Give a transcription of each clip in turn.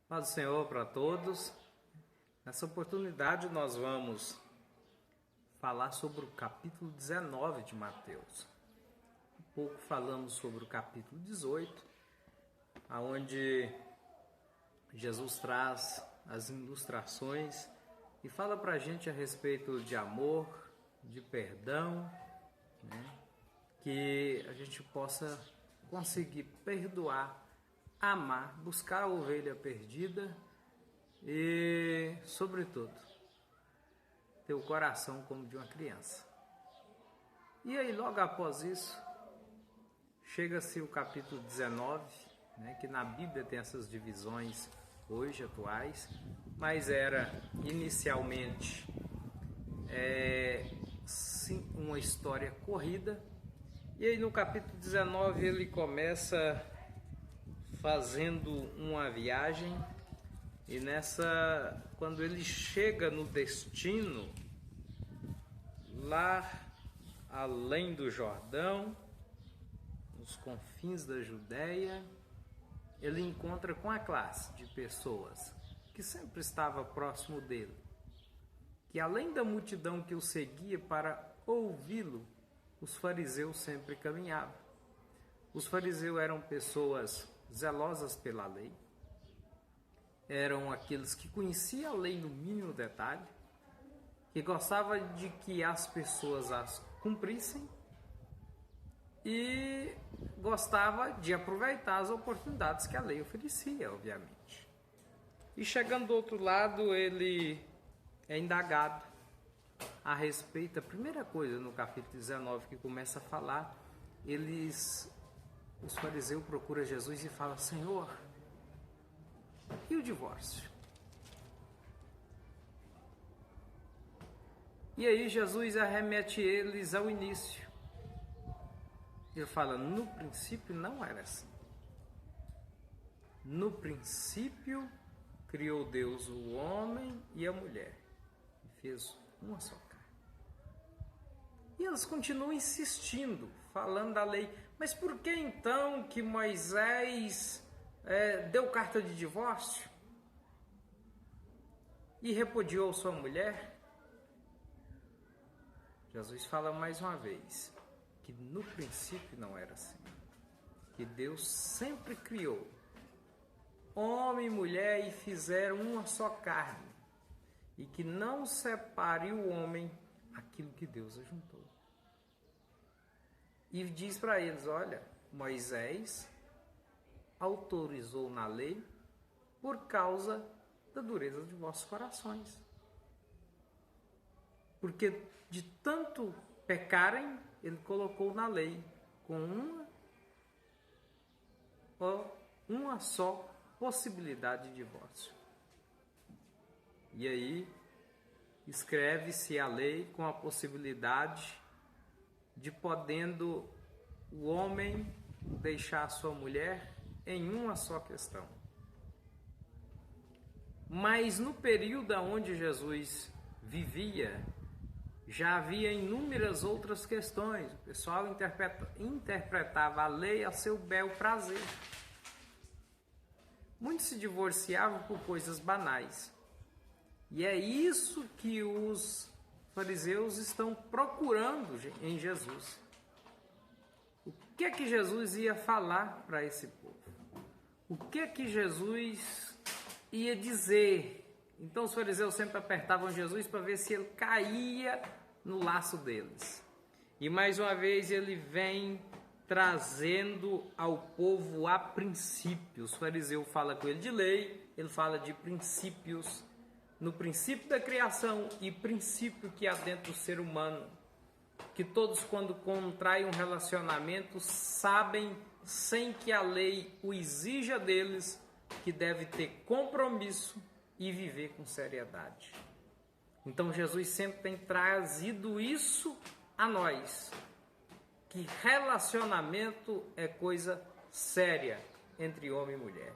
Paz do Senhor para todos. Nessa oportunidade nós vamos falar sobre o capítulo 19 de Mateus. Um pouco falamos sobre o capítulo 18, onde Jesus traz as ilustrações e fala para a gente a respeito de amor, de perdão, que a gente possa conseguir perdoar, amar, buscar a ovelha perdida e, sobretudo, ter o coração como de uma criança. E aí, logo após isso, chega-se o capítulo 19, que na Bíblia tem essas divisões hoje atuais, mas era inicialmente sim, uma história corrida. E aí no capítulo 19 ele começa fazendo uma viagem, e quando ele chega no destino, lá além do Jordão, nos confins da Judéia, ele encontra com a classe de pessoas que sempre estava próximo dele, que além da multidão que o seguia para ouvi-lo, os fariseus sempre caminhavam. Os fariseus eram pessoas zelosas pela lei, eram aqueles que conheciam a lei no mínimo detalhe, que gostavam de que as pessoas as cumprissem e gostava de aproveitar as oportunidades que a lei oferecia, obviamente. E chegando do outro lado, ele é indagado a respeito. A primeira coisa no capítulo 19 que começa a falar, os fariseus procuram Jesus e falam: Senhor, e o divórcio? E aí Jesus arremete eles ao início. Ele fala: no princípio não era assim. No princípio criou Deus o homem e a mulher e fez uma só carne. E eles continuam insistindo, falando da lei. Mas por que então que Moisés deu carta de divórcio e repudiou sua mulher? Jesus fala mais uma vez que no princípio não era assim, que Deus sempre criou homem e mulher e fizeram uma só carne, e que não separe o homem aquilo que Deus ajuntou. E diz para eles: olha, Moisés autorizou na lei por causa da dureza de vossos corações. Porque de tanto pecarem, ele colocou na lei com uma só possibilidade de divórcio. E aí escreve-se a lei com a possibilidade de podendo o homem deixar a sua mulher em uma só questão. Mas no período onde Jesus vivia, já havia inúmeras outras questões. O pessoal interpretava a lei a seu bel prazer. Muitos se divorciavam por coisas banais. E é isso que os fariseus estão procurando em Jesus. O que é que Jesus ia falar para esse povo? O que é que Jesus ia dizer? Então os fariseus sempre apertavam Jesus para ver se ele caía no laço deles. E mais uma vez ele vem trazendo ao povo a princípios. O fariseu fala com ele de lei, ele fala de princípios, no princípio da criação e princípio que há dentro do ser humano, que todos, quando contraem um relacionamento, sabem, sem que a lei o exija deles, que deve ter compromisso e viver com seriedade. Então Jesus sempre tem trazido isso a nós, que relacionamento é coisa séria entre homem e mulher.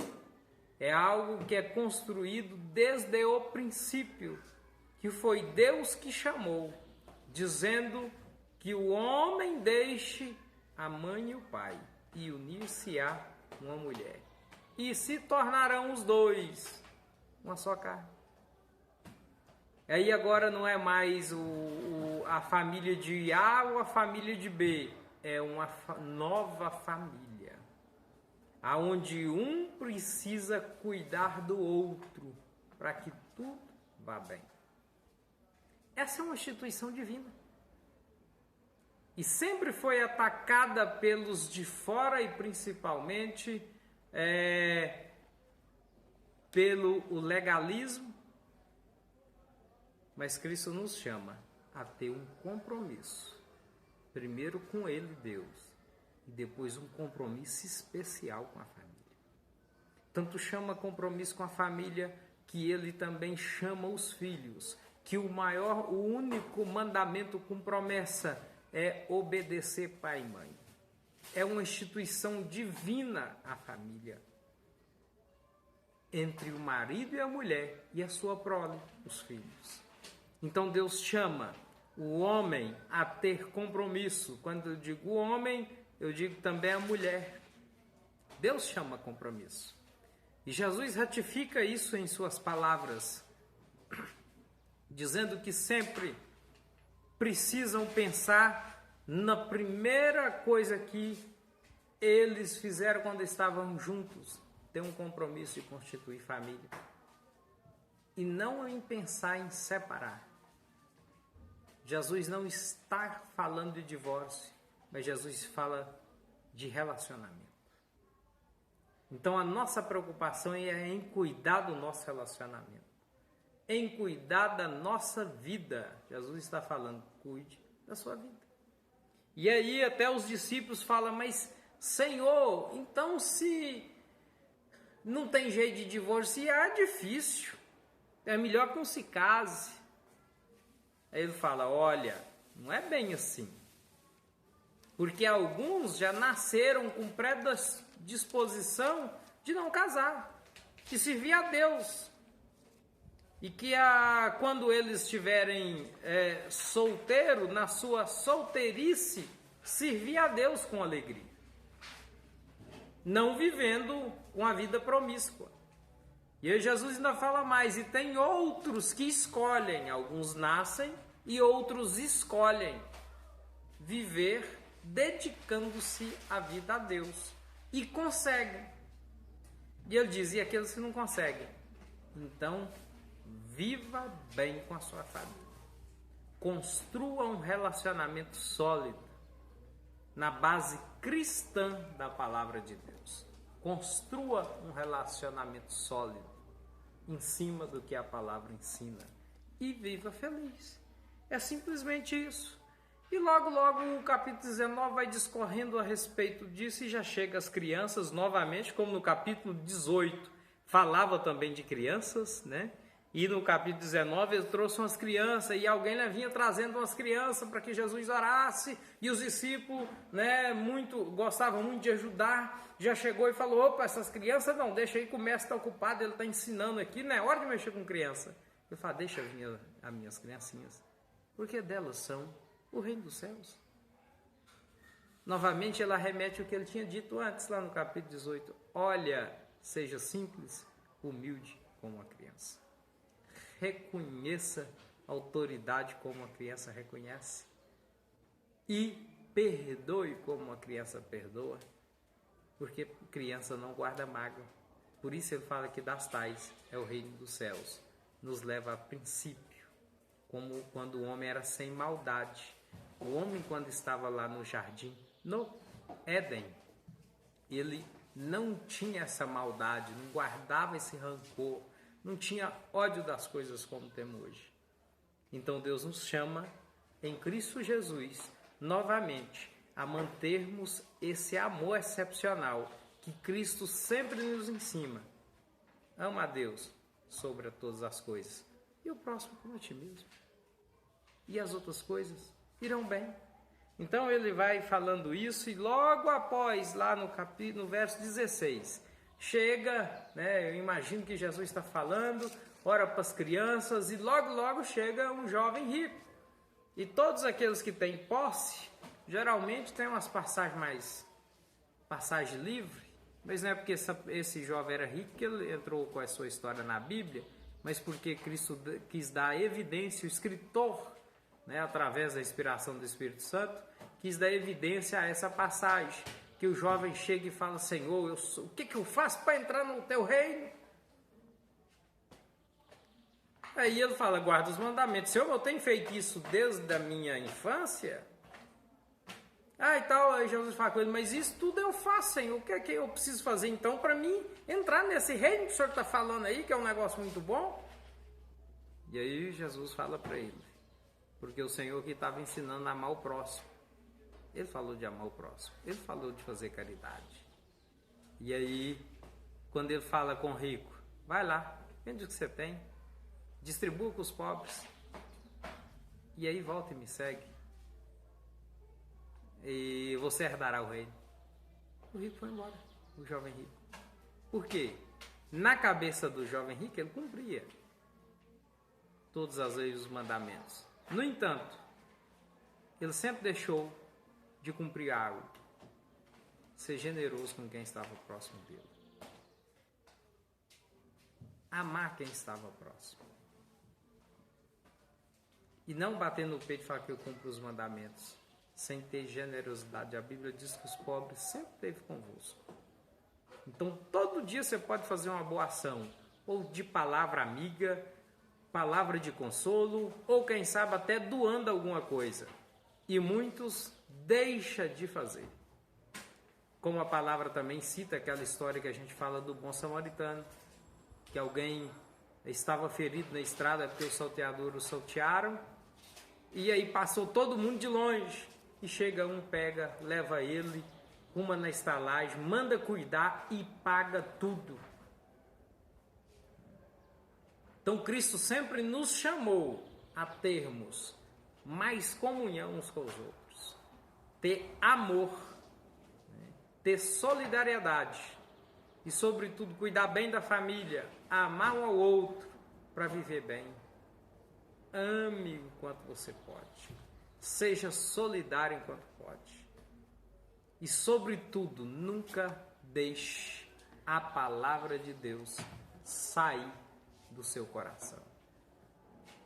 É algo que é construído desde o princípio, que foi Deus que chamou, dizendo que o homem deixe a mãe e o pai e unir-se-á uma mulher. e se tornarão os dois uma só carne. Aí agora não é mais a família de A ou a família de B, é uma nova família, aonde um precisa cuidar do outro para que tudo vá bem. Essa é uma instituição divina. E sempre foi atacada pelos de fora e principalmente pelo legalismo. Mas Cristo nos chama a ter um compromisso. Primeiro com Ele, Deus, e depois um compromisso especial com a família. Tanto chama compromisso com a família que Ele também chama os filhos, que o único mandamento com promessa é obedecer pai e mãe. É uma instituição divina a família. Entre o marido e a mulher e a sua prole, os filhos. Então Deus chama o homem a ter compromisso. Quando eu digo o homem, eu digo também a mulher. Deus chama compromisso. E Jesus ratifica isso em suas palavras, dizendo que sempre precisam pensar na primeira coisa que eles fizeram quando estavam juntos, ter um compromisso de constituir família. E não em pensar em separar. Jesus não está falando de divórcio, mas Jesus fala de relacionamento. Então a nossa preocupação é em cuidar do nosso relacionamento, em cuidar da nossa vida. Jesus está falando, cuide da sua vida. E aí até os discípulos falam, mas Senhor, então se não tem jeito de divorciar, é difícil, é melhor que não se case. Aí ele fala, olha, não é bem assim. Porque alguns já nasceram com predisposição de não casar, de servir a Deus. E que quando eles estiverem solteiros, na sua solteirice, servir a Deus com alegria. Não vivendo uma vida promíscua. E aí Jesus ainda fala mais, e tem outros que escolhem, alguns nascem e outros escolhem viver dedicando-se a vida a Deus. E conseguem. E ele diz, e aqueles que não conseguem? Então, viva bem com a sua família. Construa um relacionamento sólido na base cristã da palavra de Deus. Construa um relacionamento sólido em cima do que a palavra ensina e viva feliz. É simplesmente isso. E logo o capítulo 19 vai discorrendo a respeito disso e já chega às crianças novamente, como no capítulo 18 falava também de crianças, né? E no capítulo 19 ele trouxe umas crianças e alguém vinha trazendo umas crianças para que Jesus orasse e os discípulos, né, gostavam muito de ajudar. Já chegou e falou, opa, essas crianças não, deixa aí que o mestre está ocupado, ele está ensinando aqui, não é hora de mexer com criança. Eu falo, deixa vir as minhas criancinhas, porque delas são o reino dos céus. Novamente ela remete ao que ele tinha dito antes lá no capítulo 18. Olha, seja simples, humilde como a criança. Reconheça a autoridade como a criança reconhece. E perdoe como a criança perdoa. Porque criança não guarda mágoa. Por isso ele fala que das tais é o reino dos céus. Nos leva a princípio. Como quando o homem era sem maldade. O homem, quando estava lá no jardim, no Éden, ele não tinha essa maldade, não guardava esse rancor, não tinha ódio das coisas como temos hoje. Então Deus nos chama em Cristo Jesus, novamente, a mantermos esse amor excepcional que Cristo sempre nos ensina. Ama a Deus sobre todas as coisas e o próximo como a ti mesmo. E as outras coisas irão bem. Então ele vai falando isso e logo após, lá no verso 16, chega, né, eu imagino que Jesus está falando, ora para as crianças e logo chega um jovem rico. E todos aqueles que têm posse, geralmente tem umas passagem livre, Mas não é porque esse jovem era rico que ele entrou com a sua história na Bíblia, mas porque Cristo quis dar evidência, o escritor, né, através da inspiração do Espírito Santo, quis dar evidência a essa passagem, que o jovem chega e fala: Senhor, o que eu faço para entrar no teu reino? Aí ele fala: guarda os mandamentos. Senhor, eu tenho feito isso desde a minha infância. E tal. Aí Jesus fala com ele: mas isso tudo eu faço, Senhor. O que é que eu preciso fazer então para mim entrar nesse reino que o Senhor está falando aí, que é um negócio muito bom? E aí Jesus fala para ele: porque o Senhor que estava ensinando a amar o próximo. Ele falou de amar o próximo. Ele falou de fazer caridade. E aí, quando ele fala com o rico: vai lá, vende o que você tem, distribua com os pobres, e aí volta e me segue, e você herdará o reino. O rico foi embora, o jovem rico. Por quê? Na cabeça do jovem rico ele cumpria todas as leis e os mandamentos. No entanto, ele sempre deixou de cumprir algo: ser generoso com quem estava próximo dele, amar quem estava próximo. E não bater no peito e falar que eu cumpro os mandamentos sem ter generosidade. A Bíblia diz que os pobres sempre esteve convosco. Então, todo dia você pode fazer uma boa ação, ou de palavra amiga, palavra de consolo, ou quem sabe até doando alguma coisa. E muitos deixam de fazer. Como a palavra também cita aquela história que a gente fala do bom samaritano, que alguém estava ferido na estrada porque os salteadores o saltearam, e aí passou todo mundo de longe, e chega um, pega, leva ele, uma na estalagem, manda cuidar e paga tudo. Então Cristo sempre nos chamou a termos mais comunhão uns com os outros, ter amor, ter solidariedade e, sobretudo, cuidar bem da família, amar um ao outro para viver bem. Ame enquanto você pode, seja solidário enquanto pode e, sobretudo, nunca deixe a palavra de Deus sair do seu coração.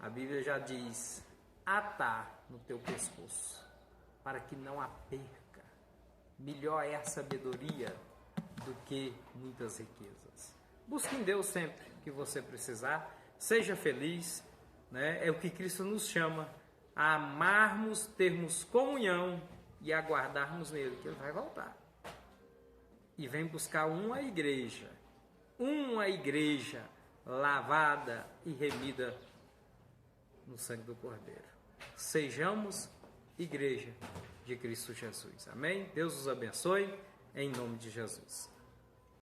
A Bíblia já diz: atar no teu pescoço, para que não a perca. Melhor é a sabedoria do que muitas riquezas. Busque em Deus sempre que você precisar. Seja feliz, né? É o que Cristo nos chama, a amarmos, termos comunhão e aguardarmos nele, que ele vai voltar. E vem buscar uma igreja lavada e remida no sangue do Cordeiro. Sejamos igreja de Cristo Jesus. Amém? Deus os abençoe, em nome de Jesus.